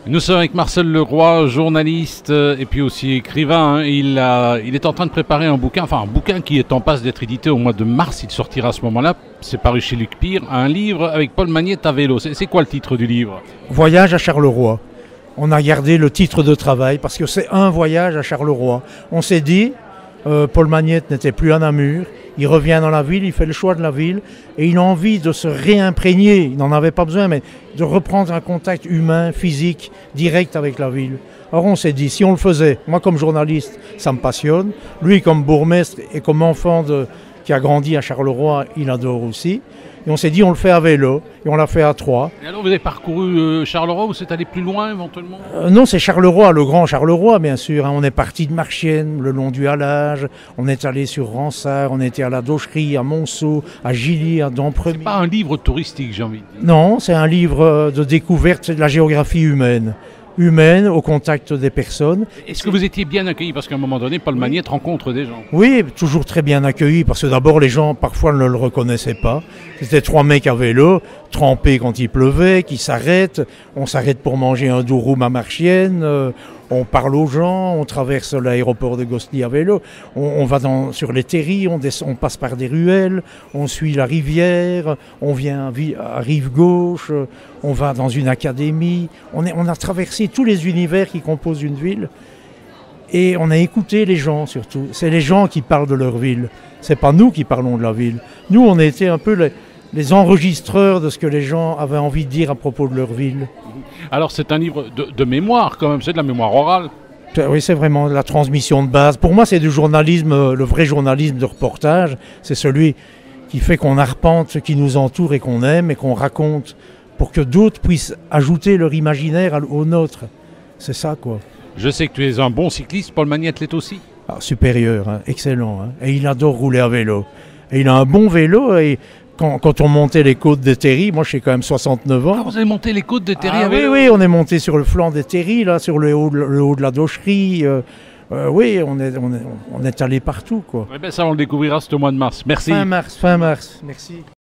Nous sommes avec Marcel Leroy, journaliste et puis aussi écrivain. Il est en train de préparer un bouquin qui est en passe d'être édité au mois de mars. Il sortira à ce moment-là. C'est paru chez Luc Pire, un livre avec Paul Magnette à vélo. C'est quoi le titre du livre? Voyage à Charleroi. On a gardé le titre de travail parce que c'est un voyage à Charleroi. On s'est dit, Paul Magnette n'était plus à Namur. Il revient dans la ville, il fait le choix de la ville et il a envie de se réimprégner, il n'en avait pas besoin, mais de reprendre un contact humain, physique, direct avec la ville. Alors on s'est dit, si on le faisait, moi comme journaliste, ça me passionne, lui comme bourgmestre et comme enfant qui a grandi à Charleroi, il adore aussi. Et on s'est dit, on le fait à vélo, et on l'a fait à 3. Et alors vous avez parcouru Charleroi ou c'est allé plus loin éventuellement? Non, c'est Charleroi, le grand Charleroi bien sûr. On est parti de Marchienne, le long du Halage, on est allé sur Ransard, on était à la Daucherie, à Monceau, à Gilly, à Dampremy. C'est pas un livre touristique, j'ai envie de dire. Non, c'est un livre de découverte de la géographie humaine. Humaine, au contact des personnes. Est-ce que vous étiez bien accueilli? Parce qu'à un moment donné, Paul Magnette rencontre des gens. Oui, toujours très bien accueilli, parce que d'abord les gens parfois ne le reconnaissaient pas. C'était 3 mecs à vélo, trempés quand il pleuvait, qui s'arrêtent. On s'arrête pour manger un douroum à Marchienne, on parle aux gens, on traverse l'aéroport de Gosselies à vélo, on va sur les terris, on passe par des ruelles, on suit la rivière, on vient à rive gauche, on va dans une académie. On a traversé tous les univers qui composent une ville et on a écouté les gens surtout. C'est les gens qui parlent de leur ville, c'est pas nous qui parlons de la ville. Nous, on a été un peu les enregistreurs de ce que les gens avaient envie de dire à propos de leur ville. Alors c'est un livre de mémoire quand même, c'est de la mémoire orale. Oui, c'est vraiment la transmission de base. Pour moi, c'est du journalisme, le vrai journalisme de reportage. C'est celui qui fait qu'on arpente ce qui nous entoure et qu'on aime et qu'on raconte pour que d'autres puissent ajouter leur imaginaire au nôtre. C'est ça, quoi. Je sais que tu es un bon cycliste, Paul Magnette l'est aussi. Ah, supérieur, hein, excellent. Hein. Et il adore rouler à vélo. Et il a un bon vélo et... Quand on montait les côtes des Terris, moi j'ai quand même 69 ans. Ah, vous avez monté les côtes des Terris à vélo? Oui, on est monté sur le flanc des Terris, là, sur le haut de la Daucherie. Oui, on est allé partout, quoi. Eh bien, ça, on le découvrira ce mois de mars. Merci. Fin mars, merci.